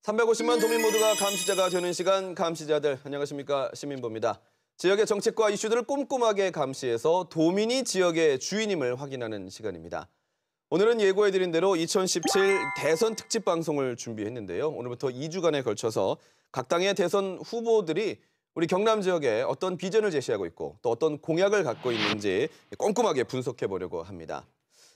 350만 도민 모두가 감시자가 되는 시간, 감시자들. 안녕하십니까, 시민보입니다. 지역의 정책과 이슈들을 꼼꼼하게 감시해서 도민이 지역의 주인임을 확인하는 시간입니다. 오늘은 예고해드린 대로 2017 대선 특집 방송을 준비했는데요. 오늘부터 2주간에 걸쳐서 각 당의 대선 후보들이 우리 경남 지역에 어떤 비전을 제시하고 있고 또 어떤 공약을 갖고 있는지 꼼꼼하게 분석해보려고 합니다.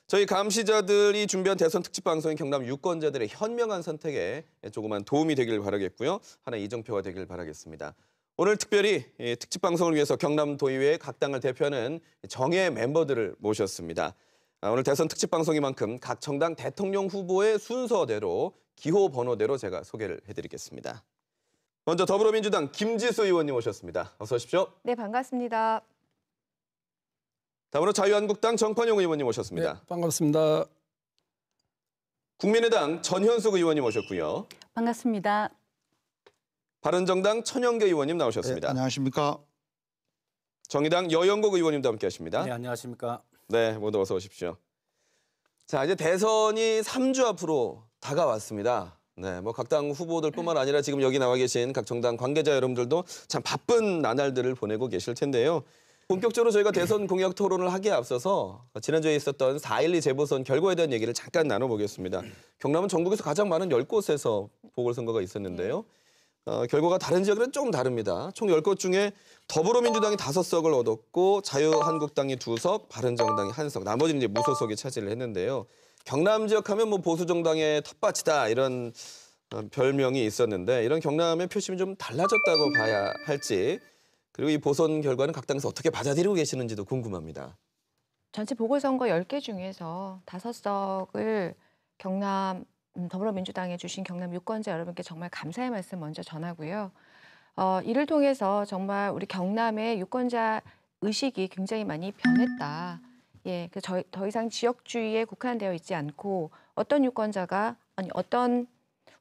저희 감시자들이 준비한 대선 특집 방송인 경남 유권자들의 현명한 선택에 조그만 도움이 되길 바라겠고요. 하나의 이정표가 되길 바라겠습니다. 오늘 특별히 특집 방송을 위해서 경남도의회 각 당을 대표하는 정예 멤버들을 모셨습니다. 오늘 대선 특집 방송인 만큼 각 정당 대통령 후보의 순서대로 기호 번호대로 제가 소개를 해드리겠습니다. 먼저 더불어민주당 김지수 의원님 오셨습니다. 어서 오십시오. 네, 반갑습니다. 다음으로 자유한국당 정판용 의원님 오셨습니다. 네, 반갑습니다. 국민의당 전현숙 의원님 오셨고요. 반갑습니다. 바른정당 천영계 의원님 나오셨습니다. 네, 안녕하십니까. 정의당 여영국 의원님도 함께하십니다. 네, 안녕하십니까. 네, 모두 어서 오십시오. 자, 이제 대선이 3주 앞으로 다가왔습니다. 네, 뭐 각 당 후보들뿐만 아니라 지금 여기 나와 계신 각 정당 관계자 여러분들도 참 바쁜 나날들을 보내고 계실 텐데요. 본격적으로 저희가 대선 공약 토론을 하기에 앞서서 지난주에 있었던 4.12 재보선 결과에 대한 얘기를 잠깐 나눠보겠습니다. 경남은 전국에서 가장 많은 10곳에서 보궐선거가 있었는데요. 결과가 다른 지역은 조금 다릅니다. 총 10곳 중에 더불어민주당이 5석을 얻었고 자유한국당이 2석, 바른정당이 1석, 나머지는 이제 무소속이 차지를 했는데요. 경남 지역 하면 뭐 보수정당의 텃밭이다 이런 별명이 있었는데 이런 경남의 표심이 좀 달라졌다고 봐야 할지 그리고 이 보선 결과는 각 당에서 어떻게 받아들이고 계시는지도 궁금합니다. 전체 보궐선거 10개 중에서 5석을 경남 더불어민주당에 주신 경남 유권자 여러분께 정말 감사의 말씀 먼저 전하고요. 이를 통해서 정말 우리 경남의 유권자 의식이 굉장히 많이 변했다. 예, 더 이상 지역주의에 국한되어 있지 않고 어떤 유권자가 어떤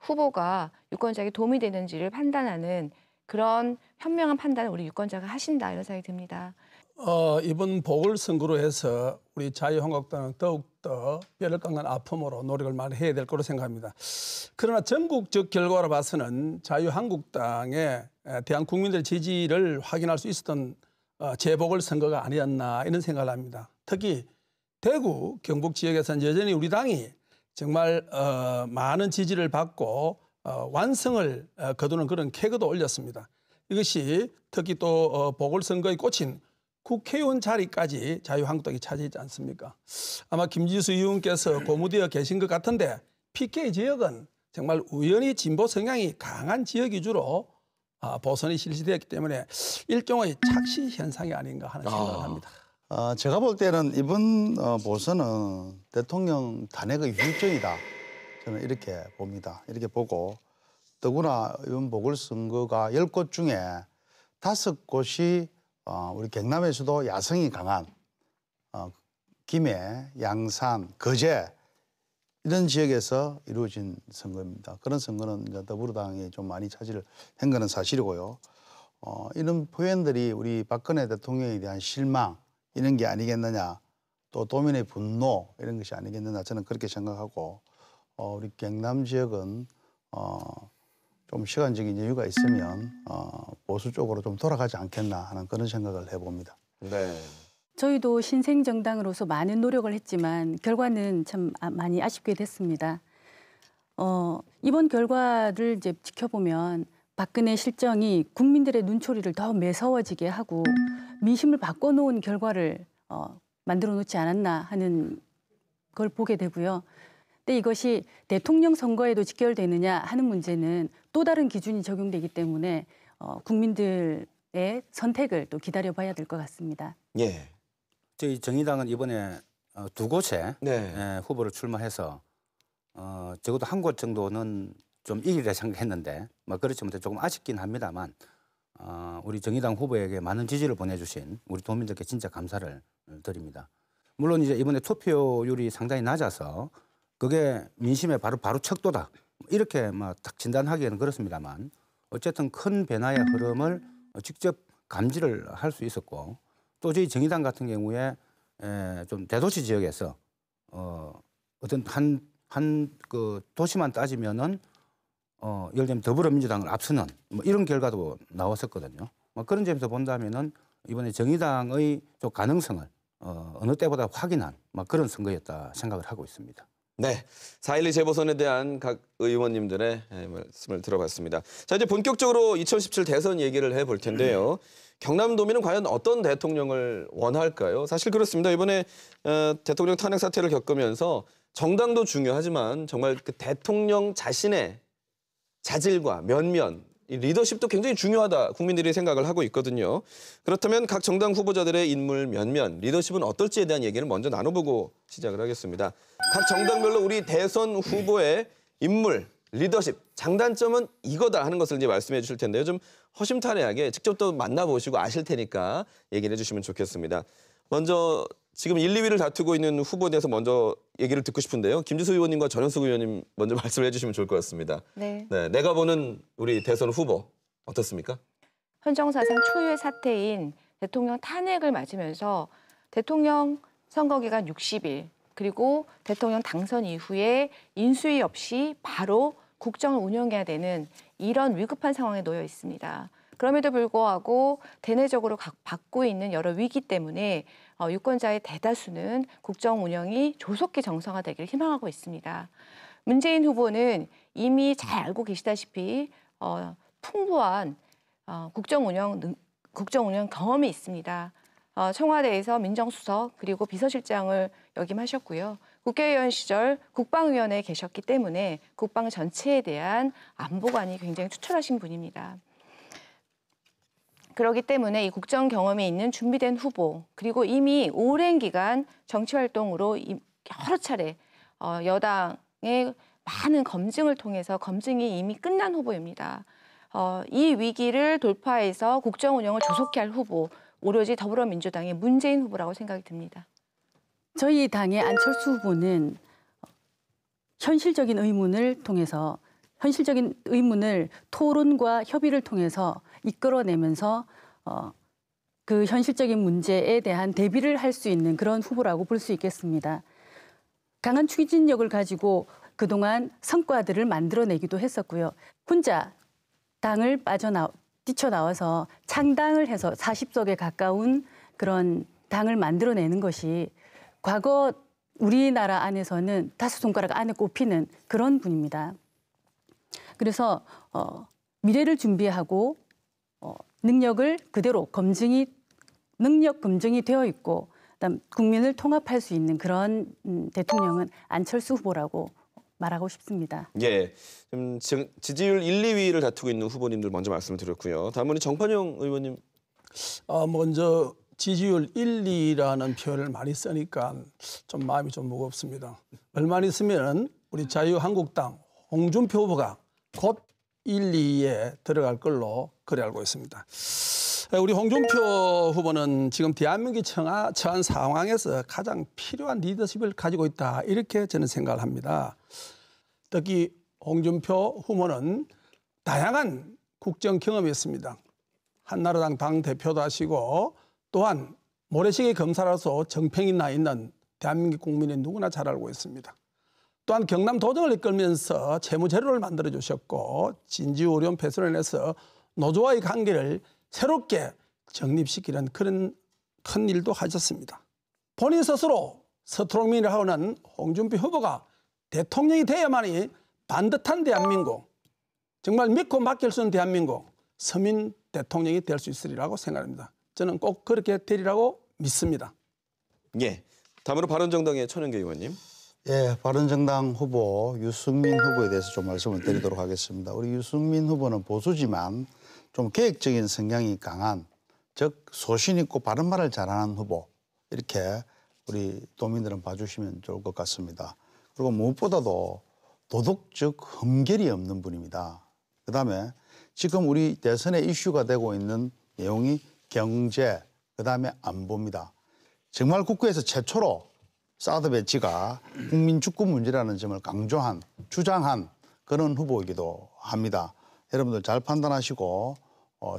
후보가 유권자에게 도움이 되는지를 판단하는 그런 현명한 판단을 우리 유권자가 하신다 이런 생각이 듭니다. 이번 보궐선거로 해서 우리 자유한국당은 더욱더 뼈를 깎는 아픔으로 노력을 많이 해야 될 거로 생각합니다. 그러나 전국적 결과로 봐서는 자유한국당에 대한 국민들의 지지를 확인할 수 있었던 재보궐선거가 아니었나 이런 생각을 합니다. 특히 대구, 경북 지역에서는 여전히 우리 당이 정말 많은 지지를 받고 완성을 거두는 그런 쾌거도 올렸습니다. 이것이 특히 또 보궐선거의 꽃인 국회의원 자리까지 자유한국당이 차지하지 않습니까? 아마 김지수 의원께서 고무되어 계신 것 같은데 PK 지역은 정말 우연히 진보 성향이 강한 지역 위주로 보선이 실시되었기 때문에 일종의 착시 현상이 아닌가 하는 생각을 합니다. 제가 볼 때는 이번 보선은 대통령 탄핵의 휴전이다. 저는 이렇게 봅니다. 이렇게 보고 더구나 이번 보궐선거가 10곳 중에 5곳이 우리 경남에서도 야성이 강한 김해, 양산, 거제 이런 지역에서 이루어진 선거입니다. 그런 선거는 이제 더불어당이 좀 많이 차지를 한 거는 사실이고요. 이런 표현들이 우리 박근혜 대통령에 대한 실망 이런 게 아니겠느냐, 또 도민의 분노 이런 것이 아니겠느냐 저는 그렇게 생각하고 우리 경남 지역은 좀 시간적인 여유가 있으면 보수 쪽으로 좀 돌아가지 않겠나 하는 그런 생각을 해봅니다. 네. 저희도 신생정당으로서 많은 노력을 했지만 결과는 참 많이 아쉽게 됐습니다. 이번 결과를 이제 지켜보면 박근혜 실정이 국민들의 눈초리를 더 매서워지게 하고 민심을 바꿔놓은 결과를 만들어 놓지 않았나 하는 걸 보게 되고요. 근데 이것이 대통령 선거에도 직결되느냐 하는 문제는 또 다른 기준이 적용되기 때문에 국민들의 선택을 또 기다려봐야 될 것 같습니다. 예. 저희 정의당은 이번에 2곳에 네. 후보를 출마해서 적어도 1곳 정도는 좀 이기려 생각했는데 뭐 그렇지 못해 조금 아쉽긴 합니다만 우리 정의당 후보에게 많은 지지를 보내주신 우리 도민들께 진짜 감사를 드립니다. 물론 이제 이번에 투표율이 상당히 낮아서 그게 민심의 바로 척도다 이렇게 막 딱 진단하기에는 그렇습니다만 어쨌든 큰 변화의 흐름을 직접 감지를 할 수 있었고 또 저희 정의당 같은 경우에 좀 대도시 지역에서 어떤 한 그 도시만 따지면은 예를 들면 더불어민주당을 앞서는 뭐 이런 결과도 나왔었거든요. 뭐 그런 점에서 본다면은 이번에 정의당의 좀 가능성을 어느 때보다 확인한 그런 선거였다 생각을 하고 있습니다. 네, 4.12 재보선에 대한 각 의원님들의 말씀을 들어봤습니다. 자, 이제 본격적으로 2017 대선 얘기를 해볼 텐데요. 경남도민은 과연 어떤 대통령을 원할까요? 사실 그렇습니다. 이번에 대통령 탄핵 사태를 겪으면서 정당도 중요하지만 정말 그 대통령 자신의 자질과 면면, 이 리더십도 굉장히 중요하다 국민들이 생각을 하고 있거든요. 그렇다면 각 정당 후보자들의 인물 면면, 리더십은 어떨지에 대한 얘기를 먼저 나눠보고 시작을 하겠습니다. 각 정당별로 우리 대선 후보의 인물, 리더십, 장단점은 이거다 하는 것을 이제 말씀해 주실 텐데요. 좀 허심탄회하게 직접 또 만나보시고 아실 테니까 얘기를 해주시면 좋겠습니다. 먼저 지금 1, 2위를 다투고 있는 후보에 대해서 먼저 얘기를 듣고 싶은데요. 김지수 의원님과 전현숙 의원님 먼저 말씀을 해주시면 좋을 것 같습니다. 네. 네, 내가 보는 우리 대선 후보 어떻습니까? 헌정사상 초유의 사태인 대통령 탄핵을 맞으면서 대통령 선거기간 60일 그리고 대통령 당선 이후에 인수위 없이 바로 국정을 운영해야 되는 이런 위급한 상황에 놓여 있습니다. 그럼에도 불구하고 대내적으로 받고 있는 여러 위기 때문에 유권자의 대다수는 국정 운영이 조속히 정상화되기를 희망하고 있습니다. 문재인 후보는 이미 잘 알고 계시다시피 풍부한 국정 운영 경험이 있습니다. 청와대에서 민정수석 그리고 비서실장을 역임하셨고요. 국회의원 시절 국방위원회에 계셨기 때문에 국방 전체에 대한 안보관이 굉장히 투철하신 분입니다. 그렇기 때문에 이 국정 경험이 있는 준비된 후보 그리고 이미 오랜 기간 정치활동으로 여러 차례 여당의 많은 검증을 통해서 검증이 이미 끝난 후보입니다. 이 위기를 돌파해서 국정 운영을 조속히 할 후보 오로지 더불어민주당의 문재인 후보라고 생각이 듭니다. 저희 당의 안철수 후보는 현실적인 의문을 토론과 협의를 통해서 이끌어내면서 그 현실적인 문제에 대한 대비를 할 수 있는 그런 후보라고 볼 수 있겠습니다. 강한 추진력을 가지고 그동안 성과들을 만들어내기도 했었고요. 혼자 당을 뛰쳐나와서 창당을 해서 40석에 가까운 그런 당을 만들어내는 것이 과거 우리나라 안에서는 다섯 손가락 안에 꼽히는 그런 분입니다. 그래서 미래를 준비하고 능력을 그대로 능력 검증이 되어 있고 그다음 국민을 통합할 수 있는 그런 대통령은 안철수 후보라고 말하고 싶습니다. 예, 지지율 1, 2위를 다투고 있는 후보님들 먼저 말씀을 드렸고요. 다음은 정판영 의원님. 먼저 지지율 1, 2라는 표현을 많이 쓰니까 좀 마음이 좀 무겁습니다. 얼마 있으면 우리 자유한국당 홍준표 후보가 곧 1, 2위에 들어갈 걸로 그래 알고 있습니다. 우리 홍준표 후보는 지금 대한민국이 처한 상황에서 가장 필요한 리더십을 가지고 있다 이렇게 저는 생각을 합니다. 특히 홍준표 후보는 다양한 국정 경험이 있습니다. 한나라당 당대표도 하시고 또한 모래시계 검사로서 정평이 나 있는 대한민국 국민이 누구나 잘 알고 있습니다. 또한 경남 도정을 이끌면서 채무제로를 만들어 주셨고 진지오리온 폐쇄로 인해서 노조와의 관계를 새롭게 정립시키는 그런 큰 일도 하셨습니다. 본인 스스로 서투롱민을 하는 홍준표 후보가 대통령이 돼야만이 반듯한 대한민국, 정말 믿고 맡길 수 있는 대한민국 서민 대통령이 될 수 있으리라고 생각합니다. 저는 꼭 그렇게 되리라고 믿습니다. 예, 다음으로 바른정당의 천영계 의원님. 예, 바른정당 후보 유승민 후보에 대해서 좀 말씀을 드리도록 하겠습니다. 우리 유승민 후보는 보수지만 좀 계획적인 성향이 강한, 즉 소신 있고 바른 말을 잘하는 후보 이렇게 우리 도민들은 봐주시면 좋을 것 같습니다. 그리고 무엇보다도 도덕적 흠결이 없는 분입니다. 그다음에 지금 우리 대선에 이슈가 되고 있는 내용이 경제, 그다음에 안보입니다. 정말 국회에서 최초로 사드 배치가 국민 주권 문제라는 점을 강조한, 주장한 그런 후보이기도 합니다. 여러분들 잘 판단하시고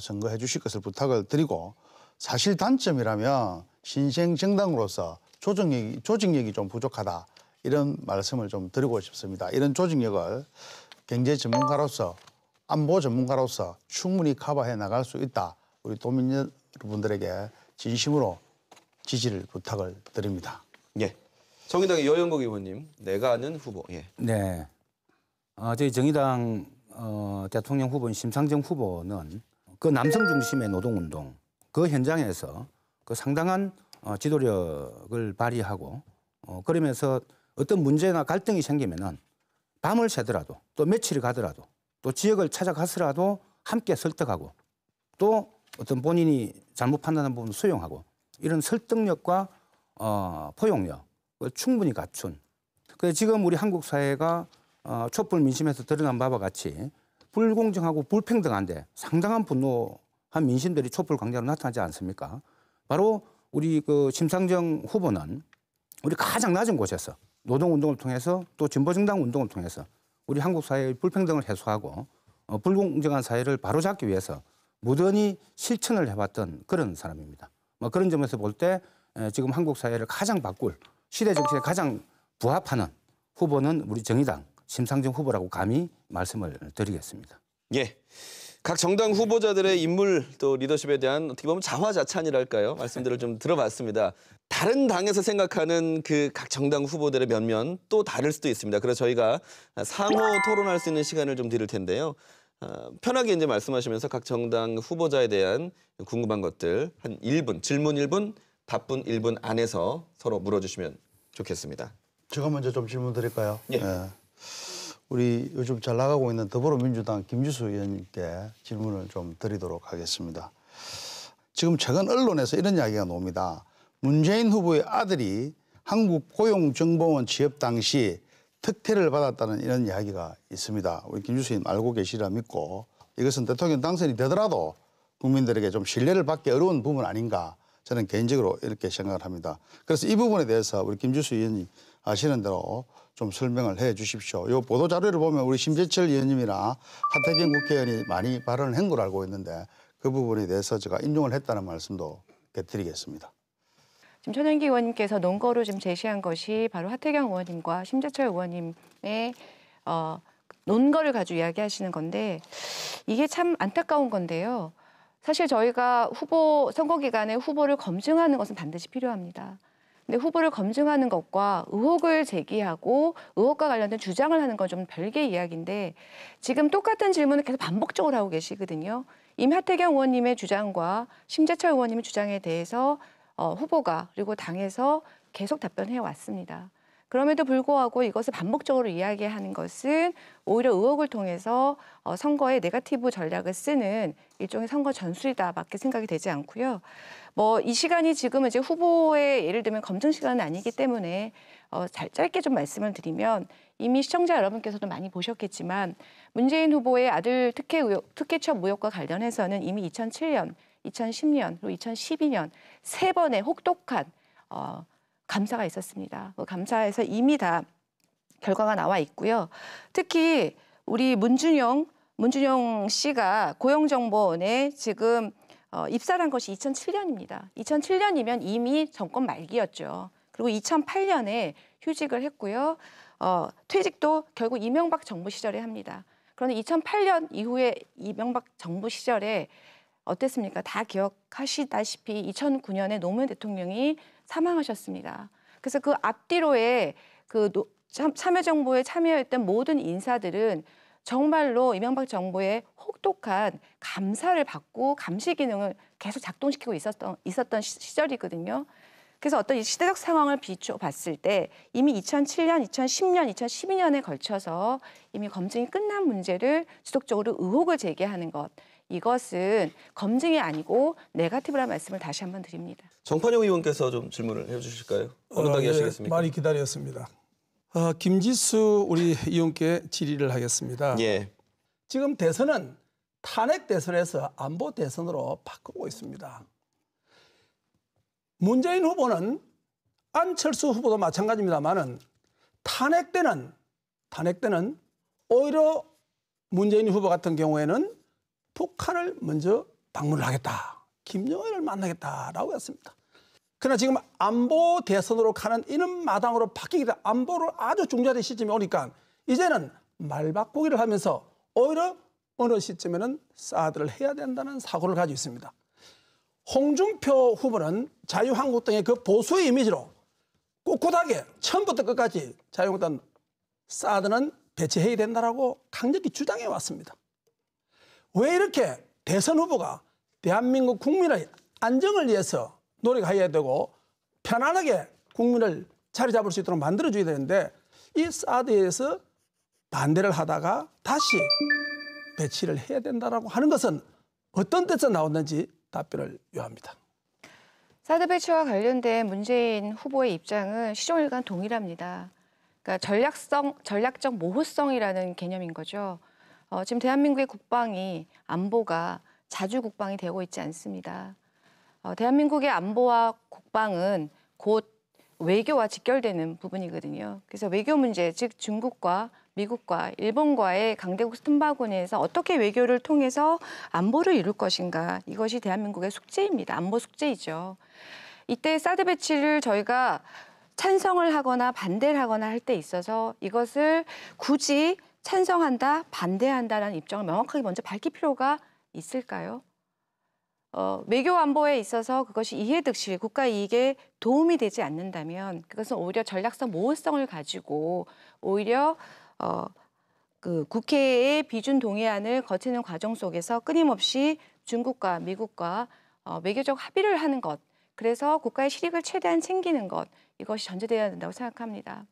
선거해 주실 것을 부탁을 드리고, 사실 단점이라면 신생 정당으로서 조직력이 좀 부족하다 이런 말씀을 좀 드리고 싶습니다. 이런 조직력을 경제 전문가로서 안보 전문가로서 충분히 커버해 나갈 수 있다. 우리 도민 여러분들에게 진심으로 지지를 부탁을 드립니다. 예. 정의당의 여영국 의원님, 내가 아는 후보. 예. 네. 저희 정의당 대통령 후보인 심상정 후보는 그 남성 중심의 노동운동 그 현장에서 그 상당한 지도력을 발휘하고 그러면서 어떤 문제나 갈등이 생기면은 밤을 새더라도 또 며칠이 가더라도 또 지역을 찾아가서라도 함께 설득하고 또 어떤 본인이 잘못 판단한 부분 수용하고 이런 설득력과 포용력을 충분히 갖춘. 그래서 지금 우리 한국 사회가 촛불 민심에서 드러난 바와 같이 불공정하고 불평등한데 상당한 분노한 민심들이 촛불 광장으로 나타나지 않습니까? 바로 우리 그 심상정 후보는 우리 가장 낮은 곳에서 노동운동을 통해서 또 진보정당 운동을 통해서 우리 한국 사회의 불평등을 해소하고 불공정한 사회를 바로잡기 위해서 무던히 실천을 해왔던 그런 사람입니다. 그런 점에서 볼 때 지금 한국 사회를 가장 바꿀 시대 정신에 가장 부합하는 후보는 우리 정의당 심상정 후보라고 감히 말씀을 드리겠습니다. 예. 각 정당 후보자들의 인물 또 리더십에 대한 어떻게 보면 자화자찬이랄까요? 말씀들을 좀 들어봤습니다. 다른 당에서 생각하는 그 각 정당 후보들의 면면 또 다를 수도 있습니다. 그래서 저희가 상호 토론할 수 있는 시간을 좀 드릴 텐데요. 편하게 이제 말씀하시면서 각 정당 후보자에 대한 궁금한 것들 한 1분, 질문 1분, 답변 1분 안에서 서로 물어주시면 좋겠습니다. 제가 먼저 좀 질문 드릴까요? 예. 우리 요즘 잘 나가고 있는 더불어민주당 김주수 의원님께 질문을 좀 드리도록 하겠습니다. 지금 최근 언론에서 이런 이야기가 나옵니다. 문재인 후보의 아들이 한국고용정보원 취업 당시 특혜를 받았다는 이런 이야기가 있습니다. 우리 김주수 의원 알고 계시리라 믿고 이것은 대통령 당선이 되더라도 국민들에게 좀 신뢰를 받기 어려운 부분 아닌가 저는 개인적으로 이렇게 생각을 합니다. 그래서 이 부분에 대해서 우리 김주수 의원이 아시는 대로 좀 설명을 해 주십시오. 이 보도 자료를 보면 우리 심재철 의원님이나 하태경 국회의원이 많이 발언을 한 걸로 알고 있는데 그 부분에 대해서 제가 인용을 했다는 말씀도 드리겠습니다. 지금 천연기 의원님께서 논거로 지금 제시한 것이 바로 하태경 의원님과 심재철 의원님의 논거를 가지고 이야기하시는 건데 이게 참 안타까운 건데요. 사실 저희가 선거 기간에 후보를 검증하는 것은 반드시 필요합니다. 근데 후보를 검증하는 것과 의혹을 제기하고 의혹과 관련된 주장을 하는 건 좀 별개의 이야기인데 지금 똑같은 질문을 계속 반복적으로 하고 계시거든요. 이미 하태경 의원님의 주장과 심재철 의원님의 주장에 대해서 후보가 그리고 당에서 계속 답변해 왔습니다. 그럼에도 불구하고 이것을 반복적으로 이야기하는 것은 오히려 의혹을 통해서 선거에 네거티브 전략을 쓰는 일종의 선거 전술이다밖에 생각이 되지 않고요. 이 시간이 지금은 이제 후보의 예를 들면 검증 시간은 아니기 때문에 짧게 좀 말씀을 드리면 이미 시청자 여러분께서도 많이 보셨겠지만 문재인 후보의 아들 특혜 취업 의혹과 관련해서는 이미 2007년, 2010년, 그리고 2012년 세 번의 혹독한 감사가 있었습니다. 그 감사에서 이미 다 결과가 나와 있고요. 특히 우리 문준용 씨가 고용정보원에 지금 입사를 한 것이 2007년입니다. 2007년이면 이미 정권 말기였죠. 그리고 2008년에 휴직을 했고요. 퇴직도 결국 이명박 정부 시절에 합니다. 그런데 2008년 이후에 이명박 정부 시절에 어땠습니까? 다 기억하시다시피 2009년에 노무현 대통령이 사망하셨습니다. 그래서 그 앞뒤로에 참여정부에 참여했던 모든 인사들은 정말로 이명박 정부의 혹독한 감사를 받고 감시 기능을 계속 작동시키고 있었던 시절이거든요. 그래서 어떤 이 시대적 상황을 비춰봤을 때 이미 2007년, 2010년, 2012년에 걸쳐서 이미 검증이 끝난 문제를 지속적으로 의혹을 제기하는 것. 이것은 검증이 아니고 네거티브라는 말씀을 다시 한번 드립니다. 정판영 의원께서 좀 질문을 해주실까요? 어느 당이 하시겠습니까? 많이 기다렸습니다. 김지수 우리 의원께 질의를 하겠습니다. 예. 지금 대선은 탄핵 대선에서 안보 대선으로 바꾸고 있습니다. 문재인 후보는 안철수 후보도 마찬가지입니다만은 탄핵 때는 오히려 문재인 후보 같은 경우에는 북한을 먼저 방문을 하겠다. 김정은을 만나겠다라고 했습니다. 그러나 지금 안보 대선으로 가는 이는 마당으로 바뀌기 때문에 안보를 아주 중요한 시점이 오니까 이제는 말바꾸기를 하면서 오히려 어느 시점에는 사드를 해야 된다는 사고를 가지고 있습니다. 홍준표 후보는 자유한국당의 그 보수의 이미지로 꿋꿋하게 처음부터 끝까지 자유한국당 사드는 배치해야 된다라고 강력히 주장해 왔습니다. 왜 이렇게 대선 후보가 대한민국 국민의 안정을 위해서 노력해야 되고 편안하게 국민을 자리 잡을 수 있도록 만들어줘야 되는데 이 사드에 대해서 반대를 하다가 다시 배치를 해야 된다라고 하는 것은 어떤 데서 나왔는지 답변을 요합니다. 사드 배치와 관련된 문재인 후보의 입장은 시종일관 동일합니다. 그러니까 전략적 모호성이라는 개념인 거죠. 지금 대한민국의 국방이 안보가 자주 국방이 되고 있지 않습니다. 대한민국의 안보와 국방은 곧 외교와 직결되는 부분이거든요. 그래서 외교 문제, 즉 중국과 미국과 일본과의 강대국 틈바구니에서 어떻게 외교를 통해서 안보를 이룰 것인가, 이것이 대한민국의 숙제입니다. 안보 숙제이죠. 이때 사드 배치를 저희가 찬성을 하거나 반대를 하거나 할 때 있어서 이것을 굳이 찬성한다, 반대한다라는 입장을 명확하게 먼저 밝힐 필요가 있을까요? 외교 안보에 있어서 그것이 이해득실, 국가 이익에 도움이 되지 않는다면 그것은 오히려 전략성 모호성을 가지고 오히려 그 국회의 비준 동의안을 거치는 과정 속에서 끊임없이 중국과 미국과 외교적 합의를 하는 것, 그래서 국가의 실익을 최대한 챙기는 것, 이것이 전제되어야 된다고 생각합니다.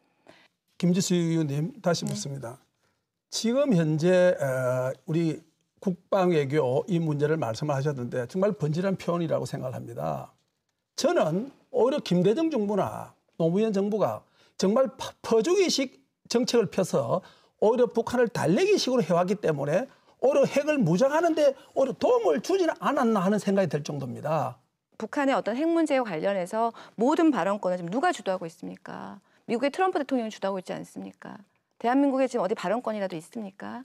김지수 의원님 다시 묻습니다. 지금 현재 우리 국방 외교 이 문제를 말씀을 하셨는데 정말 번지란 표현이라고 생각을 합니다. 저는 오히려 김대중 정부나 노무현 정부가 정말 퍼주기식 정책을 펴서 오히려 북한을 달래기식으로 해왔기 때문에 오히려 핵을 무장하는데 오히려 도움을 주지는 않았나 하는 생각이 들 정도입니다. 북한의 어떤 핵 문제와 관련해서 모든 발언권을 지금 누가 주도하고 있습니까? 미국의 트럼프 대통령이 주도하고 있지 않습니까? 대한민국에 지금 어디 발언권이라도 있습니까?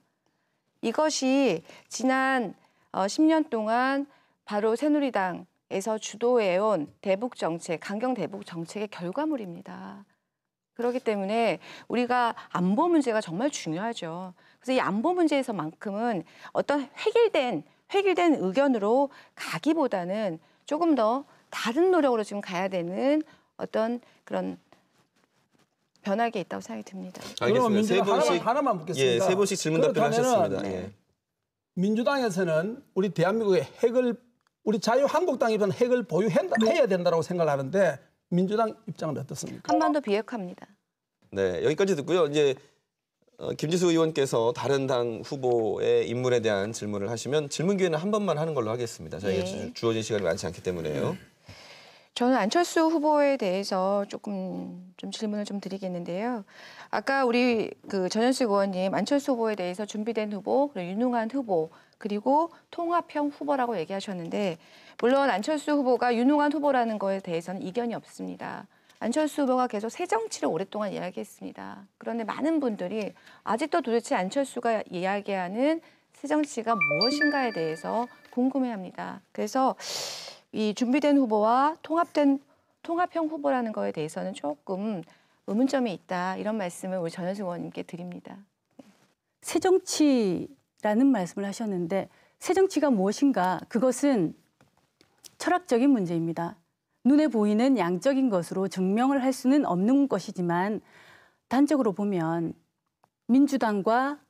이것이 지난 10년 동안 바로 새누리당에서 주도해온 대북 정책, 강경 대북 정책의 결과물입니다. 그렇기 때문에 우리가 안보 문제가 정말 중요하죠. 그래서 이 안보 문제에서만큼은 어떤 획일된 의견으로 가기보다는 조금 더 다른 노력으로 지금 가야 되는 어떤 그런 변화가 있다고 생각이 듭니다. 그러면 세 분씩 하나만 묻겠습니다. 예, 세 분씩 질문 답변하셨습니다. 네. 예. 민주당에서는 우리 대한민국의 핵을 우리 자유한국당 입장은 핵을 보유해야 된다고 생각하는데 민주당 입장은 어떻습니까? 한반도 비핵화입니다. 네, 여기까지 듣고요. 이제 김지수 의원께서 다른 당 후보의 인물에 대한 질문을 하시면 질문 기회는 한 번만 하는 걸로 하겠습니다. 저희가 네. 주어진 시간이 많지 않기 때문에요. 저는 안철수 후보에 대해서 조금 좀 질문을 좀 드리겠는데요. 아까 우리 그 전현식 의원님 안철수 후보에 대해서 준비된 후보, 그리고 유능한 후보, 그리고 통합형 후보라고 얘기하셨는데 물론 안철수 후보가 유능한 후보라는 거에 대해서는 이견이 없습니다. 안철수 후보가 계속 새정치를 오랫동안 이야기했습니다. 그런데 많은 분들이 아직도 도대체 안철수가 이야기하는 새정치가 무엇인가에 대해서 궁금해합니다. 그래서 이 준비된 후보와 통합형 후보라는 거에 대해서는 조금 의문점이 있다, 이런 말씀을 우리 전현식 의원님께 드립니다. 새정치라는 말씀을 하셨는데 새정치가 무엇인가? 그것은 철학적인 문제입니다. 눈에 보이는 양적인 것으로 증명을 할 수는 없는 것이지만 단적으로 보면 민주당과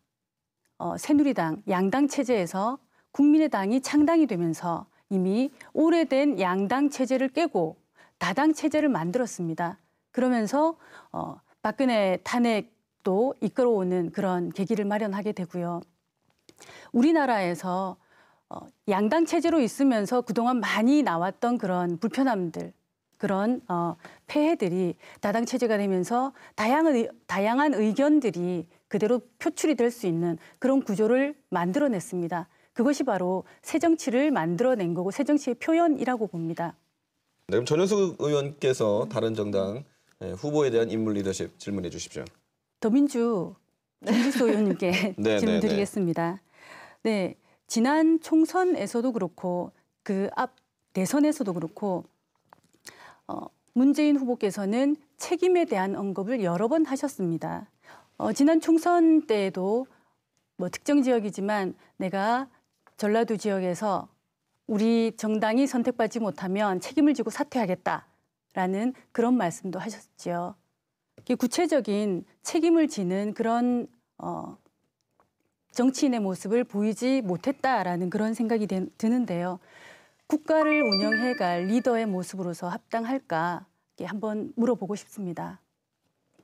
새누리당 양당 체제에서 국민의당이 창당이 되면서 이미 오래된 양당 체제를 깨고 다당 체제를 만들었습니다. 그러면서 박근혜 탄핵도 이끌어오는 그런 계기를 마련하게 되고요. 우리나라에서 양당 체제로 있으면서 그동안 많이 나왔던 그런 불편함들, 그런 폐해들이 다당 체제가 되면서 다양한 의견들이 그대로 표출이 될 수 있는 그런 구조를 만들어냈습니다. 그것이 바로 새정치를 만들어낸 거고 새정치의 표현이라고 봅니다. 네, 그럼 전현숙 의원께서 다른 정당 후보에 대한 인물 리더십 질문해 주십시오. 더민주 김지수 의원님께 질문 드리겠습니다. 네, 지난 총선에서도 그렇고 그 앞 대선에서도 그렇고 문재인 후보께서는 책임에 대한 언급을 여러 번 하셨습니다. 지난 총선 때에도 뭐 특정 지역이지만 내가 전라도 지역에서 우리 정당이 선택받지 못하면 책임을 지고 사퇴하겠다라는 그런 말씀도 하셨죠. 구체적인 책임을 지는 그런 정치인의 모습을 보이지 못했다라는 그런 생각이 드는데요. 국가를 운영해갈 리더의 모습으로서 합당할까 한번 물어보고 싶습니다.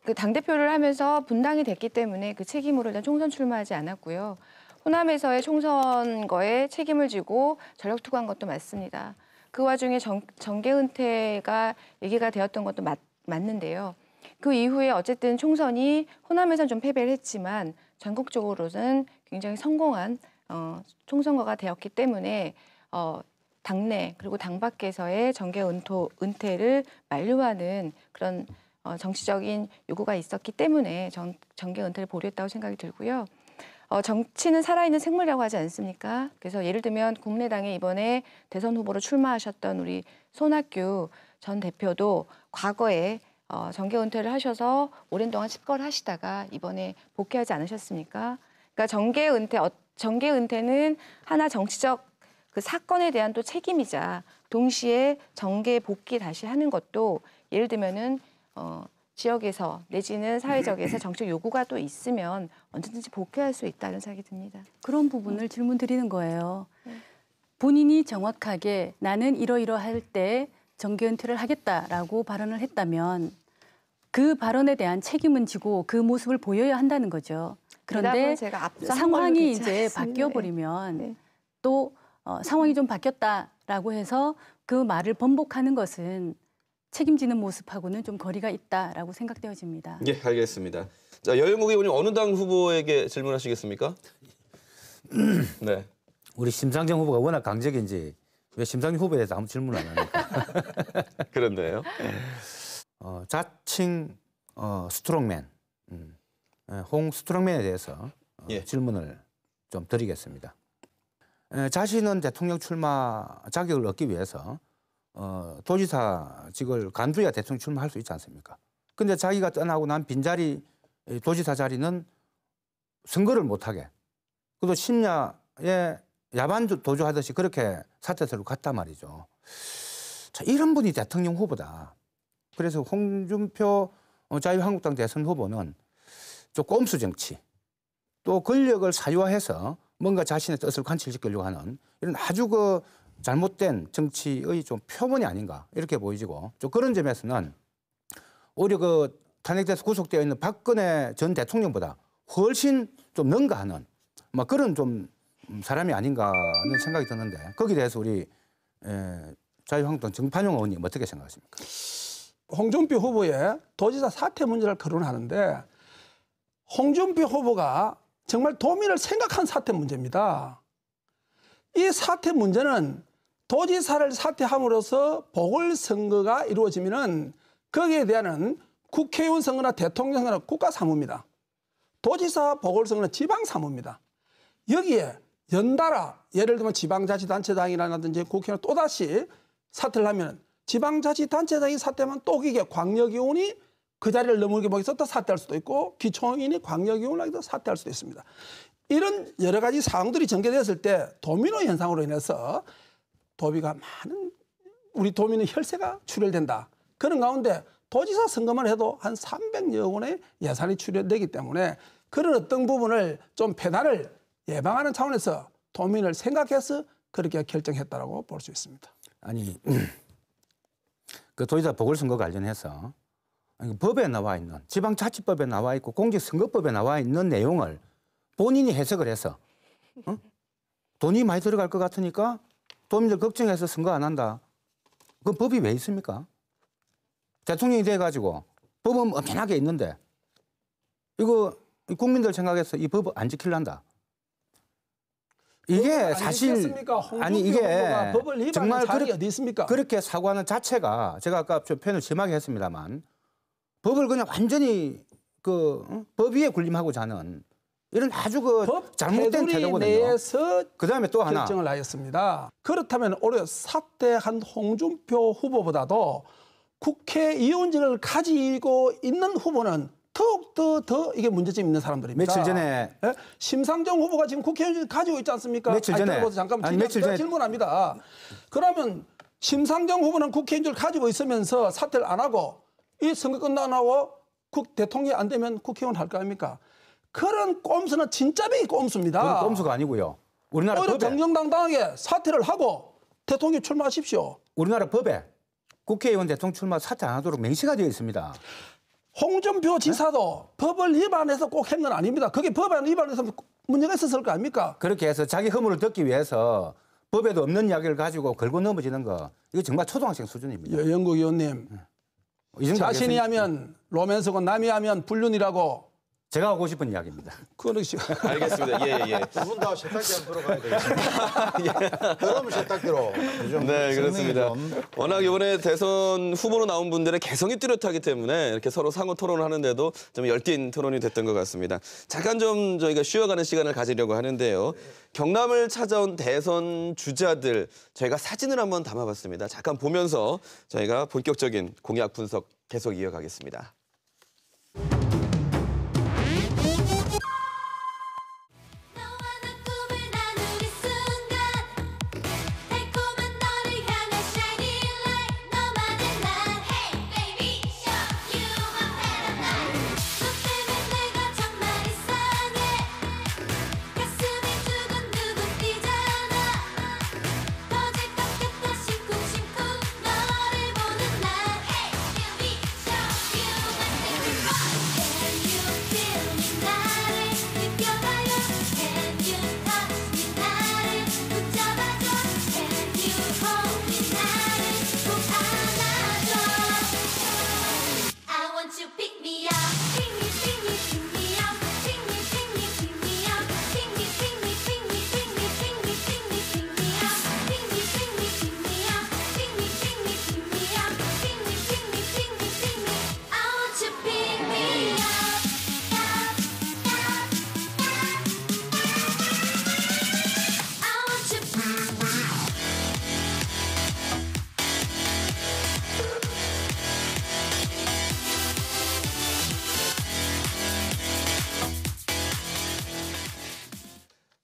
그 당대표를 하면서 분당이 됐기 때문에 그 책임으로 일단 총선 출마하지 않았고요. 호남에서의 총선거에 책임을 지고 전력 투구한 것도 맞습니다. 그 와중에 정계 은퇴가 얘기가 되었던 것도 맞는데요. 그 이후에 어쨌든 총선이 호남에서는 좀 패배를 했지만 전국적으로는 굉장히 성공한 총선거가 되었기 때문에 당내 그리고 당 밖에서의 정계 은퇴를 만류하는 그런 정치적인 요구가 있었기 때문에 정계 은퇴를 보류했다고 생각이 들고요. 정치는 살아있는 생물이라고 하지 않습니까? 그래서 예를 들면 국민의당에 이번에 대선 후보로 출마하셨던 우리 손학규 전 대표도 과거에 정계 은퇴를 하셔서 오랜 동안 집거를 하시다가 이번에 복귀하지 않으셨습니까? 그러니까 정계 은퇴는 하나 정치적 그 사건에 대한 또 책임이자 동시에 정계 복귀 다시 하는 것도 예를 들면은 지역에서 내지는 사회적에서 정책 요구가 또 있으면 언제든지 복귀할 수 있다는 생각이 듭니다. 그런 부분을 질문 드리는 거예요. 본인이 정확하게 나는 이러이러할 때 정계 은퇴를 하겠다라고 발언을 했다면 그 발언에 대한 책임은 지고 그 모습을 보여야 한다는 거죠. 그런데 제가 상황이 이제 바뀌어 버리면 네. 또 상황이 좀 바뀌었다라고 해서 그 말을 번복하는 것은 책임지는 모습하고는 좀 거리가 있다라고 생각되어집니다. 예, 알겠습니다. 자, 여영국 의원님 어느 당 후보에게 질문하시겠습니까? 네. 우리 심상정 후보가 워낙 강적인지 왜 심상정 후보에 대해서 아무 질문 안 합니까? 그런데요. 자칭 스트롱맨, 홍 스트롱맨에 대해서 예. 질문을 좀 드리겠습니다. 자신은 대통령 출마 자격을 얻기 위해서 도지사직을 간두어야 대통령 출마할 수 있지 않습니까? 근데 자기가 떠나고 난 빈자리 도지사 자리는 선거를 못하게 그것도 심야에 야반 도주하듯이 그렇게 사퇴서를 갔단 말이죠. 자, 이런 분이 대통령 후보다. 그래서 홍준표 자유한국당 대선 후보는 좀 꼼수 정치 또 권력을 사유화해서 뭔가 자신의 뜻을 관철시키려고 하는 이런 아주 그 잘못된 정치의 좀 표본이 아닌가 이렇게 보이지고 좀 그런 점에서는 오히려 그 탄핵돼서 구속되어 있는 박근혜 전 대통령보다 훨씬 좀 능가하는 뭐 그런 좀 사람이 아닌가 하는 생각이 드는데 거기에 대해서 우리 자유한국당 정판용 의원님 어떻게 생각하십니까? 홍준표 후보의 도지사 사퇴 문제를 거론하는데 홍준표 후보가 정말 도민을 생각한 사퇴 문제입니다. 이 사퇴 문제는 도지사를 사퇴함으로써 보궐선거가 이루어지면은 거기에 대한 국회의원 선거나 대통령 선거나 국가 사무입니다. 도지사 보궐선거는 지방 사무입니다. 여기에 연달아 예를 들면 지방자치단체장이라든지 국회의원 또다시 사퇴를 하면 지방자치단체장이 사퇴하면 또 이게 광역의원이 그 자리를 넘어오기 위해서 또 사퇴할 수도 있고 기초의원이 광역의원을 하기도 사퇴할 수도 있습니다. 이런 여러 가지 사항들이 전개됐을 때 도미노 현상으로 인해서 도비가 많은 우리 도민의 혈세가 출혈된다. 그런 가운데 도지사 선거만 해도 한 300여 원의 예산이 출혈되기 때문에 그런 어떤 부분을 좀 폐단을 예방하는 차원에서 도민을 생각해서 그렇게 결정했다라고 볼 수 있습니다. 아니 그 도지사 보궐선거 관련해서 법에 나와 있는 지방자치법에 나와 있고 공직선거법에 나와 있는 내용을 본인이 해석을 해서 돈이 많이 들어갈 것 같으니까 도민들 걱정해서 선거 안 한다. 그 법이 왜 있습니까? 대통령이 돼가지고 법은 엄연하게 있는데 이거 국민들 생각해서 이 법 안 지킬란다. 이게 사실 아니 이게 정말 어디 있습니까? 그렇게 사고하는 자체가 제가 아까 좀 표현을 심하게 했습니다만 법을 그냥 완전히 그 법 위에 군림하고자 하는 이런 아주 그 잘못된 태도거든요. 내에서 그다음에 또 하나 결정을 하였습니다. 그렇다면 올해 사퇴한 홍준표 후보보다도 국회의원직을 가지고 있는 후보는 더욱더 이게 문제점이 있는 사람들입니다. 며칠 전에 예? 심상정 후보가 지금 국회의원 가지고 있지 않습니까? 며칠 전에 잠깐만 며칠 전에 질문합니다. 그러면 심상정 후보는 국회의원을 가지고 있으면서 사퇴를 안 하고 이 선거 끝나고 대통령이 안 되면 국회의원 할 거 아닙니까? 그런 꼼수는 진짜 비 꼼수입니다. 그건 꼼수가 아니고요. 우리나라 오히려 법에 정정당당하게 사퇴를 하고 대통령 출마하십시오. 우리나라 법에 국회의원 대통령 출마 사퇴 안 하도록 명시가 되어 있습니다. 홍준표 지사도 법을 위반해서 꼭 한 건 아닙니다. 그게 법안 위반해서 문제가 있었을 거 아닙니까? 그렇게 해서 자기 허물을 덮기 위해서 법에도 없는 이야기를 가지고 걸고 넘어지는 거 이거 정말 초등학생 수준입니다. 영국 의원님 이 정도 자신이 하겠습니까? 하면 로맨스고 남이 하면 불륜이라고 제가 하고 싶은 이야기입니다. 그거는 알겠습니다. 예. 두 분 다 세탁기 안 들어가야 되겠습니다. 그러면 세탁기로. 네, 그렇습니다. 워낙 이번에 대선 후보로 나온 분들의 개성이 뚜렷하기 때문에 이렇게 서로 상호 토론을 하는데도 좀 열띤 토론이 됐던 것 같습니다. 잠깐 좀 저희가 쉬어가는 시간을 가지려고 하는데요. 경남을 찾아온 대선 주자들 저희가 사진을 한번 담아봤습니다. 잠깐 보면서 저희가 본격적인 공약 분석 계속 이어가겠습니다.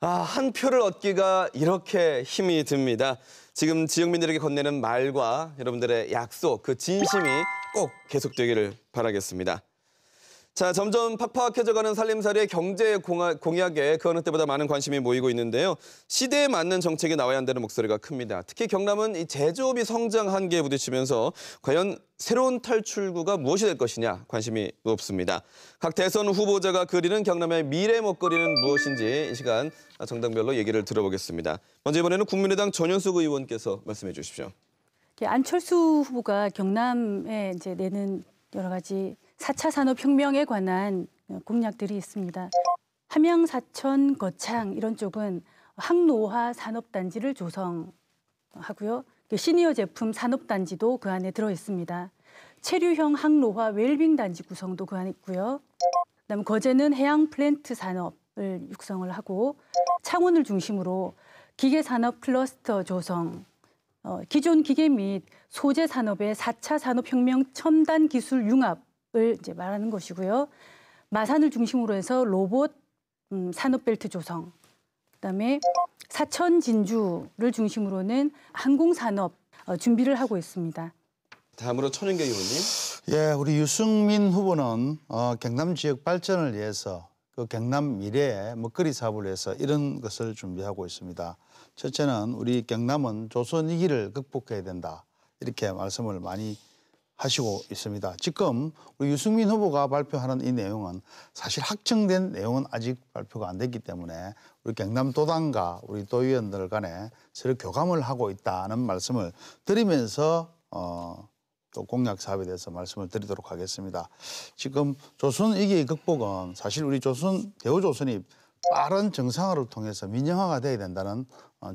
한 표를 얻기가 이렇게 힘이 듭니다. 지금 지역민들에게 건네는 말과 여러분들의 약속, 그 진심이 꼭 계속되기를 바라겠습니다. 자, 점점 팍팍해져가는 살림살이의 경제 공약에 그 어느 때보다 많은 관심이 모이고 있는데요. 시대에 맞는 정책이 나와야 한다는 목소리가 큽니다. 특히 경남은 이 제조업이 성장 한계에 부딪히면서 과연 새로운 탈출구가 무엇이 될 것이냐 관심이 높습니다. 각 대선 후보자가 그리는 경남의 미래 먹거리는 무엇인지 이 시간 정당별로 얘기를 들어보겠습니다. 먼저 이번에는 국민의당 전현숙 의원께서 말씀해 주십시오. 안철수 후보가 경남에 이제 내는 여러 가지 4차 산업혁명에 관한 공약들이 있습니다. 함양, 사천, 거창 이런 쪽은 항노화 산업단지를 조성하고요. 시니어 제품 산업단지도 그 안에 들어 있습니다. 체류형 항노화 웰빙 단지 구성도 그 안에 있고요. 그다음 거제는 해양 플랜트 산업을 육성을 하고 창원을 중심으로 기계 산업 클러스터 조성, 기존 기계 및 소재 산업의 4차 산업혁명 첨단 기술 융합을 이제 말하는 것이고요. 마산을 중심으로 해서 로봇 산업벨트 조성, 그다음에 사천 진주를 중심으로는 항공산업 준비를 하고 있습니다. 다음으로 천윤계 의원님. 예, 우리 유승민 후보는 경남 지역 발전을 위해서 그 경남 미래의 먹거리 사업을 위해서 이런 것을 준비하고 있습니다. 첫째는 우리 경남은 조선 위기를 극복해야 된다. 이렇게 말씀을 많이 하시고 있습니다. 지금 우리 유승민 후보가 발표하는 이 내용은 사실 확정된 내용은 아직 발표가 안 됐기 때문에 우리 경남도당과 우리 도의원들 간에 서로 교감을 하고 있다는 말씀을 드리면서 또 공약 사업에 대해서 말씀을 드리도록 하겠습니다. 지금 조선 위기 극복은 사실 우리 대우조선이 빠른 정상화를 통해서 민영화가 돼야 된다는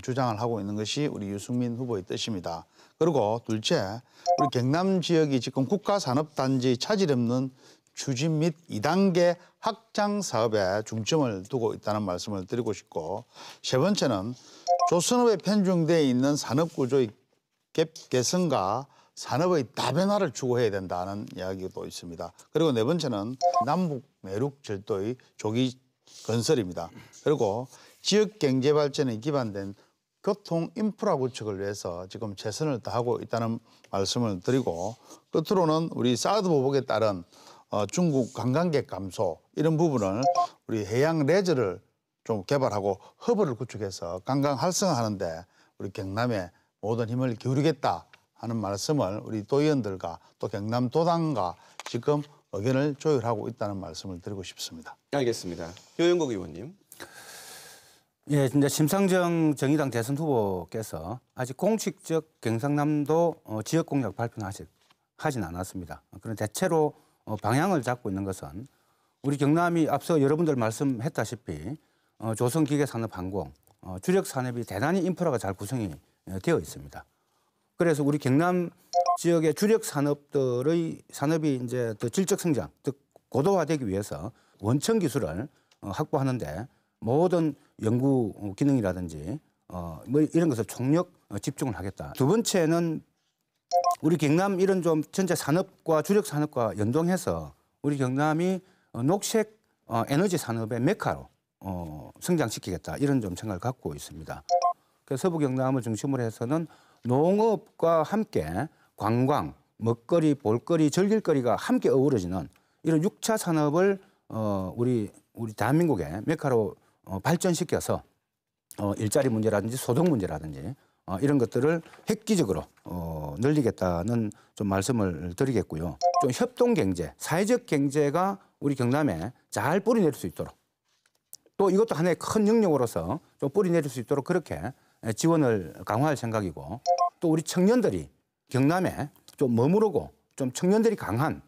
주장을 하고 있는 것이 우리 유승민 후보의 뜻입니다. 그리고 둘째, 우리 경남 지역이 지금 국가산업단지 차질 없는 추진 및 2단계 확장 사업에 중점을 두고 있다는 말씀을 드리고 싶고, 세 번째는 조선업에 편중되어 있는 산업구조의 개선과 산업의 다변화를 추구해야 된다는 이야기도 있습니다. 그리고 네 번째는 남북 내륙 철도의 조기 건설입니다. 그리고 지역 경제 발전에 기반된 교통 인프라 구축을 위해서 지금 최선을 다하고 있다는 말씀을 드리고, 끝으로는 우리 사드 보복에 따른 중국 관광객 감소 이런 부분을 우리 해양 레저를 좀 개발하고 허브를 구축해서 관광 활성화하는데 우리 경남에 모든 힘을 기울이겠다 하는 말씀을 우리 도의원들과 또 경남도당과 지금 의견을 조율하고 있다는 말씀을 드리고 싶습니다. 알겠습니다. 효영국 의원님. 예, 진짜 심상정 정의당 대선 후보께서 아직 공식적 경상남도 지역 공약 발표는 아직 하진 않았습니다. 그런 대체로 방향을 잡고 있는 것은 우리 경남이 앞서 여러분들 말씀했다시피 조선기계산업항공, 주력산업이 대단히 인프라가 잘 구성이 되어 있습니다. 그래서 우리 경남 지역의 주력산업들의 산업이 이제 더 질적 성장, 즉 고도화되기 위해서 원천 기술을 확보하는데 모든 연구 기능이라든지 뭐 이런 것을 총력 집중을 하겠다. 두 번째는 우리 경남 이런 좀 전체 산업과 주력 산업과 연동해서 우리 경남이 녹색 에너지 산업의 메카로 성장시키겠다 이런 좀 생각을 갖고 있습니다. 그래서 서부 경남을 중심으로 해서는 농업과 함께 관광, 먹거리, 볼거리, 즐길거리가 함께 어우러지는 이런 6차 산업을 우리 대한민국의 메카로 발전시켜서 일자리 문제라든지 소득 문제라든지 이런 것들을 획기적으로 늘리겠다는 좀 말씀을 드리겠고요. 좀 협동 경제, 사회적 경제가 우리 경남에 잘 뿌리내릴 수 있도록 또 이것도 하나의 큰 영역으로서 좀 뿌리내릴 수 있도록 그렇게 지원을 강화할 생각이고, 또 우리 청년들이 경남에 좀 머무르고 좀 청년들이 강한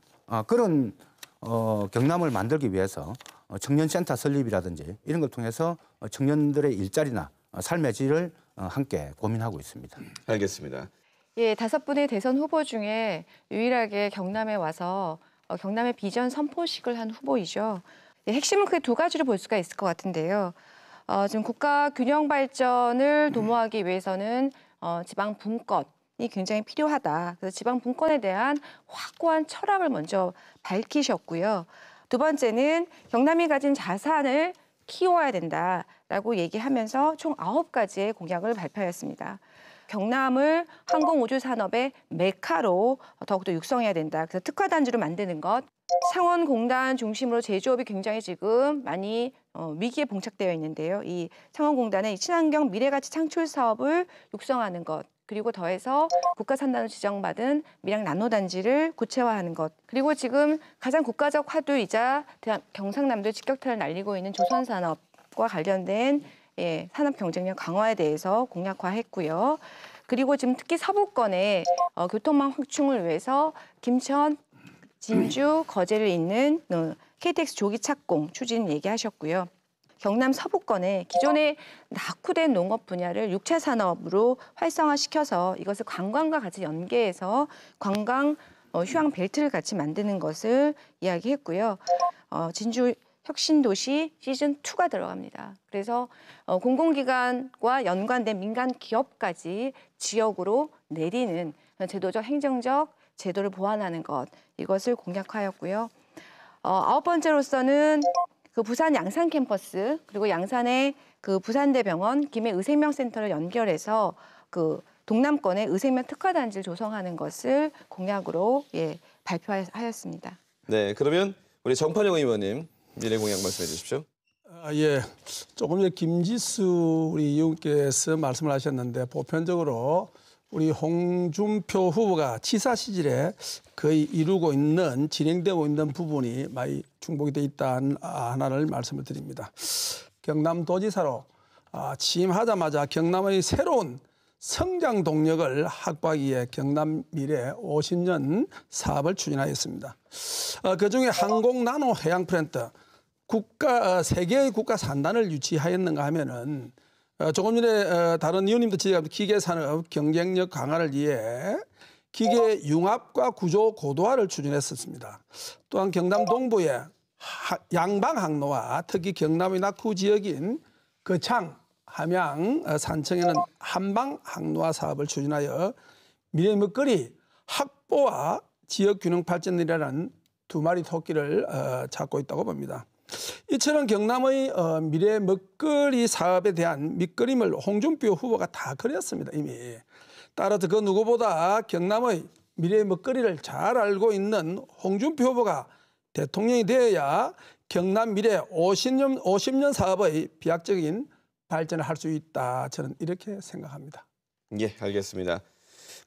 그런 경남을 만들기 위해서 청년센터 설립이라든지 이런 걸 통해서 청년들의 일자리나 삶의 질을 함께 고민하고 있습니다. 알겠습니다. 예, 5분의 대선 후보 중에 유일하게 경남에 와서 경남의 비전 선포식을 한 후보이죠. 예, 핵심은 그 두 가지로 볼 수가 있을 것 같은데요. 지금 국가 균형 발전을 도모하기 위해서는 지방 분권이 굉장히 필요하다. 그래서 지방 분권에 대한 확고한 철학을 먼저 밝히셨고요. 두 번째는 경남이 가진 자산을 키워야 된다라고 얘기하면서 총 9가지의 공약을 발표하였습니다. 경남을 항공우주 산업의 메카로 더욱더 육성해야 된다. 그래서 특화단지로 만드는 것. 창원공단 중심으로 제조업이 굉장히 지금 많이 위기에 봉착되어 있는데요. 이 창원공단의 친환경 미래가치 창출 사업을 육성하는 것. 그리고 더해서 국가산단으로 지정받은 밀양 나노단지를 구체화하는 것. 그리고 지금 가장 국가적 화두이자 경상남도의 직격탄을 날리고 있는 조선산업과 관련된 산업 경쟁력 강화에 대해서 공약화했고요. 그리고 지금 특히 서부권의 교통망 확충을 위해서 김천, 진주, 거제를 잇는 KTX 조기 착공 추진 얘기하셨고요. 경남 서부권에 기존의 낙후된 농업 분야를 6차 산업으로 활성화시켜서 이것을 관광과 같이 연계해서 관광 휴양 벨트를 같이 만드는 것을 이야기했고요. 진주 혁신도시 시즌2가 들어갑니다. 그래서 공공기관과 연관된 민간 기업까지 지역으로 내리는 제도적, 행정적 제도를 보완하는 것, 이것을 공약하였고요. 9번째로서는 그 부산 양산 캠퍼스 그리고 양산의 그 부산대병원 김해의생명센터를 연결해서 그 동남권의 의생명 특화단지를 조성하는 것을 공약으로 발표하였습니다. 네, 그러면 우리 정판영 의원님 미래 공약 말씀해 주십시오. 예, 조금 전에 김지수 우리 의원께서 말씀을 하셨는데 보편적으로 우리 홍준표 후보가 지사 시절에 거의 이루고 있는 진행되고 있는 부분이 많이 충족이 돼 있다는 하나를 말씀을 드립니다. 경남도지사로 취임하자마자 경남의 새로운 성장 동력을 확보하기 위해 경남 미래 50년 사업을 추진하였습니다. 그중에 항공 나노 해양 플랜트 세계의 국가 산단을 유치하였는가 하면은 조금 전에 다른 의원님도 지적한 기계산업 경쟁력 강화를 위해 기계 융합과 구조 고도화를 추진했었습니다. 또한 경남 동부의 양방 항로와 특히 경남의 낙후 지역인 거창, 함양, 산청에는 한방 항로화 사업을 추진하여 미래 먹거리 확보와 지역균형 발전이라는 두 마리 토끼를 찾고 있다고 봅니다. 이처럼 경남의 미래 먹거리 사업에 대한 밑그림을 홍준표 후보가 다 그렸습니다. 이미. 따라서 그 누구보다 경남의 미래 먹거리를 잘 알고 있는 홍준표 후보가 대통령이 되어야 경남 미래 50년 사업의 비약적인 발전을 할 수 있다. 저는 이렇게 생각합니다. 예, 알겠습니다.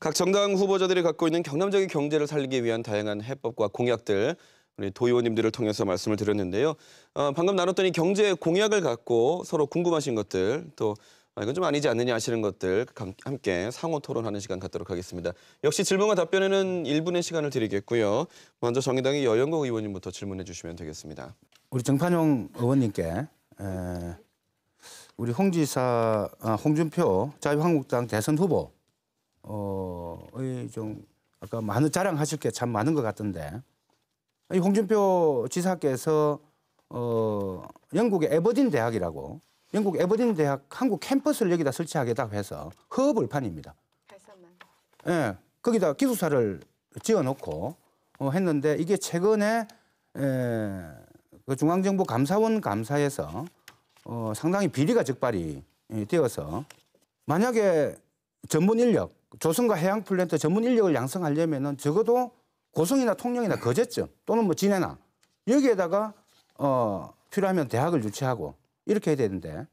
각 정당 후보자들이 갖고 있는 경남적인 경제를 살리기 위한 다양한 해법과 공약들 우리 도의원님들을 통해서 말씀을 드렸는데요. 방금 나눴던 이 경제 공약을 갖고 서로 궁금하신 것들 또 이건 좀 아니지 않느냐 하시는 것들 함께 상호 토론하는 시간 갖도록 하겠습니다. 역시 질문과 답변에는 1분의 시간을 드리겠고요. 먼저 정의당의 여영국 의원님부터 질문해 주시면 되겠습니다. 우리 정판용 의원님께 우리 홍준표 자유한국당 대선 후보 좀 아까 많은 자랑하실 게 참 많은 것 같던데 이 홍준표 지사께서 영국의 에버딘 대학이라고 영국 에버딘 대학 한국 캠퍼스를 여기다 설치하겠다고 해서 허허벌판입니다. 예, 거기다 기숙사를 지어놓고 했는데 이게 최근에 그 중앙정부 감사원 감사에서 상당히 비리가 적발이 되어서 만약에 전문 인력, 조선과 해양 플랜트 전문 인력을 양성하려면은 적어도 고성이나 통영이나 거제점 또는 뭐 진해나 여기에다가 필요하면 대학을 유치하고 이렇게 해야 되는데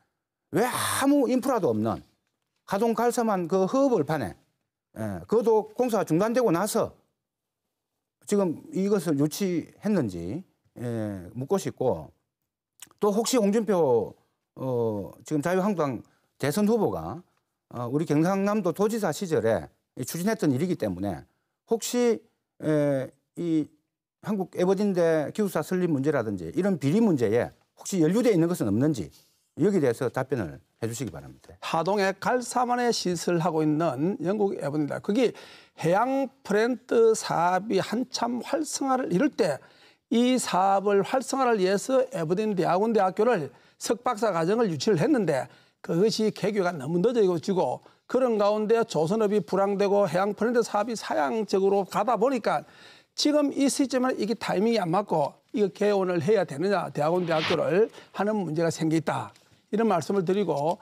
왜 아무 인프라도 없는 가동 갈섬한 그 허벌판에 그것도 공사가 중단되고 나서 지금 이것을 유치했는지 묻고 싶고 또 혹시 홍준표 지금 자유한국당 대선 후보가 우리 경상남도 도지사 시절에 추진했던 일이기 때문에 혹시 이 한국 에버딘대 기숙사 설립 문제라든지 이런 비리 문제에 혹시 연루되어 있는 것은 없는지 여기에 대해서 답변을 해주시기 바랍니다. 하동에 갈사만에 시설하고 있는 영국 에버딘대 거기 해양 플랜트 사업이 한참 활성화를 이룰 때 이 사업을 활성화를 위해서 에버딘 대학원대학교를 석박사 과정을 유치를 했는데 그것이 개교가 너무 늦어지고 그런 가운데 조선업이 불황되고 해양 플랜트 사업이 사양적으로 가다 보니까 지금 이 시점에 이게 타이밍이 안 맞고 이거 개원을 해야 되느냐 대학원대학교를 하는 문제가 생겨 있다. 이런 말씀을 드리고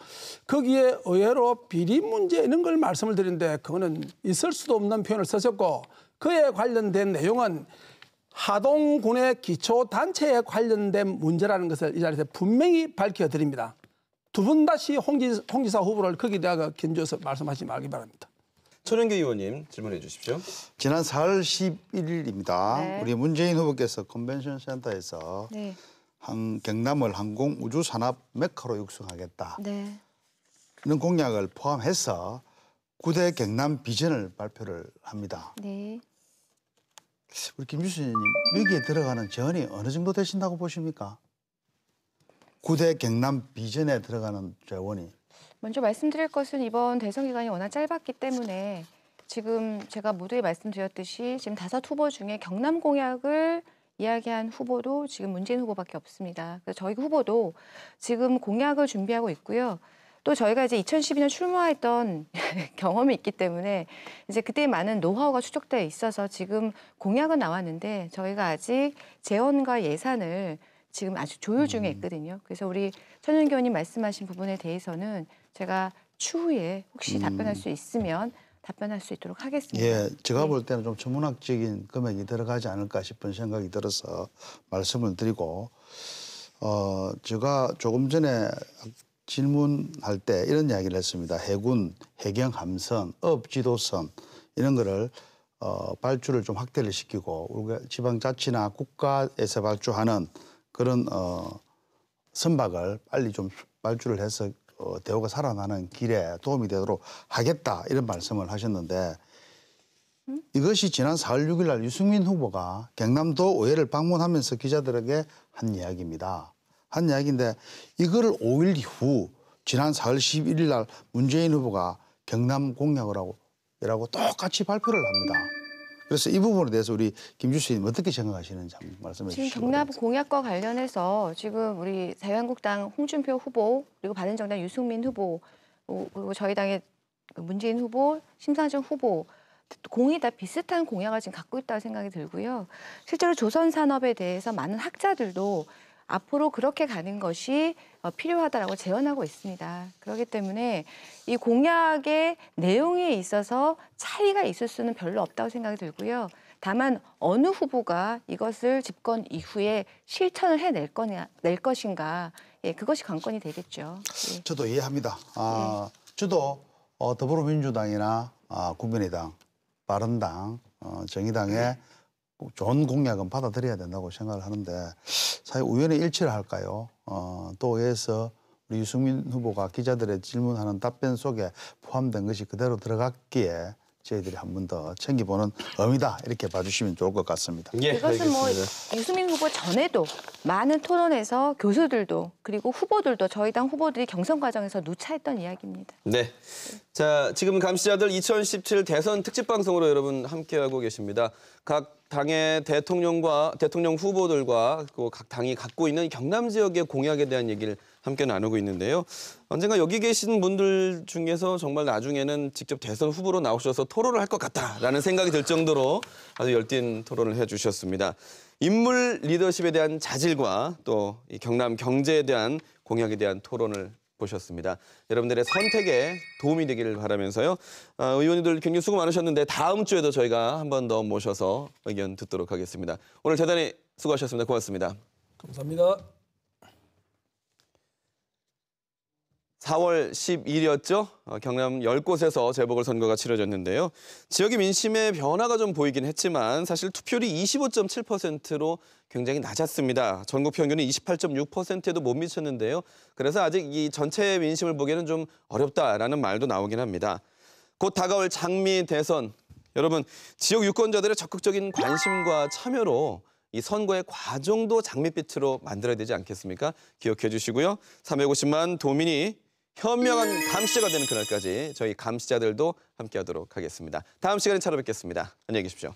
거기에 의외로 비리 문제 이런 걸 말씀을 드리는데 그거는 있을 수도 없는 표현을 쓰셨고 그에 관련된 내용은 하동군의 기초단체에 관련된 문제라는 것을 이 자리에서 분명히 밝혀드립니다. 두 분 다시 홍지사 후보를 거기다가 견줘서 말씀하지 말기 바랍니다. 천영기 의원님 질문해 주십시오. 지난 4월 11일입니다. 네. 우리 문재인 후보께서 컨벤션 센터에서 네. 경남을 항공 우주 산업 메카로 육성하겠다. 네. 이런 공약을 포함해서 9대 경남 비전을 발표를 합니다. 네. 우리 김 교수님 여기에 들어가는 재원이 어느 정도 되신다고 보십니까? 9대 경남 비전에 들어가는 재원이. 먼저 말씀드릴 것은 이번 대선 기간이 워낙 짧았기 때문에 지금 제가 모두에 말씀드렸듯이 지금 5 후보 중에 경남 공약을 이야기한 후보도 지금 문재인 후보밖에 없습니다. 그래서 저희 후보도 지금 공약을 준비하고 있고요. 또 저희가 이제 2012년 출마했던 경험이 있기 때문에 이제 그때 많은 노하우가 축적돼 있어서 지금 공약은 나왔는데 저희가 아직 재원과 예산을 지금 아주 조율 중에 있거든요. 그래서 우리 천연기 의원님 말씀하신 부분에 대해서는 제가 추후에 혹시 답변할 수 있으면 답변할 수 있도록 하겠습니다. 예, 제가 네. 볼 때는 좀 천문학적인 금액이 들어가지 않을까 싶은 생각이 들어서 말씀을 드리고 제가 조금 전에 질문할 때 이런 이야기를 했습니다. 해군, 해경 함선, 어업지도선 이런 거를 발주를 좀 확대를 시키고 우리가 지방자치나 국가에서 발주하는 그런 선박을 빨리 좀 발주를 해서 대우가 살아나는 길에 도움이 되도록 하겠다 이런 말씀을 하셨는데 이것이 지난 4월 6일 날 유승민 후보가 경남도 의회를 방문하면서 기자들에게 한 이야기입니다. 한 이야기인데 이거를 5일 후 지난 4월 11일 날 문재인 후보가 경남 공약을 하고 똑같이 발표를 합니다. 그래서 이 부분에 대해서 우리 김 교수님 어떻게 생각하시는지 한번 말씀해 주시죠. 지금 경남 공약과 관련해서 지금 우리 자유한국당 홍준표 후보 그리고 바른정당 유승민 후보 그리고 저희 당의 문재인 후보, 심상정 후보 공이 다 비슷한 공약을 지금 갖고 있다고 생각이 들고요. 실제로 조선 산업에 대해서 많은 학자들도 앞으로 그렇게 가는 것이 필요하다라고 제언하고 있습니다. 그렇기 때문에 이 공약의 내용에 있어서 차이가 있을 수는 별로 없다고 생각이 들고요. 다만 어느 후보가 이것을 집권 이후에 실천을 해낼 낼 것인가, 예, 그것이 관건이 되겠죠. 예. 저도 이해합니다. 저도 더불어민주당이나 국민의당, 바른당, 정의당의 좋은 공약은 받아들여야 된다고 생각을 하는데 사실 우연의 일치를 할까요? 또 의회에서 우리 유승민 후보가 기자들의 질문하는 답변 속에 포함된 것이 그대로 들어갔기에 저희들이 한 번 더 챙겨보는 의미다 이렇게 봐주시면 좋을 것 같습니다. 예, 이것은 뭐 알겠습니다. 유승민 후보 전에도 많은 토론에서 교수들도 그리고 후보들도 저희 당 후보들이 경선 과정에서 누차했던 이야기입니다. 네. 자, 지금 감시자들 2017 대선 특집 방송으로 여러분 함께하고 계십니다. 각 당의 대통령 후보들과 각 당이 갖고 있는 경남 지역의 공약에 대한 얘기를 함께 나누고 있는데요. 언젠가 여기 계신 분들 중에서 정말 나중에는 직접 대선 후보로 나오셔서 토론을 할 것 같다라는 생각이 들 정도로 아주 열띤 토론을 해주셨습니다. 인물 리더십에 대한 자질과 또 이 경남 경제에 대한 공약에 대한 토론을 보셨습니다. 여러분들의 선택에 도움이 되기를 바라면서요. 의원님들 굉장히 수고 많으셨는데 다음 주에도 저희가 한 번 더 모셔서 의견 듣도록 하겠습니다. 오늘 대단히 수고하셨습니다. 고맙습니다. 감사합니다. 4월 10일이었죠. 경남 10곳에서 재보궐선거가 치러졌는데요. 지역의 민심의 변화가 좀 보이긴 했지만 사실 투표율이 25.7%로 굉장히 낮았습니다. 전국 평균은 28.6%에도 못 미쳤는데요. 그래서 아직 이 전체 민심을 보기에는 좀 어렵다라는 말도 나오긴 합니다. 곧 다가올 장미 대선. 여러분, 지역 유권자들의 적극적인 관심과 참여로 이 선거의 과정도 장밋빛으로 만들어야 되지 않겠습니까? 기억해 주시고요. 350만 도민이 현명한 감시자가 되는 그날까지 저희 감시자들도 함께하도록 하겠습니다. 다음 시간에 찾아뵙겠습니다. 안녕히 계십시오.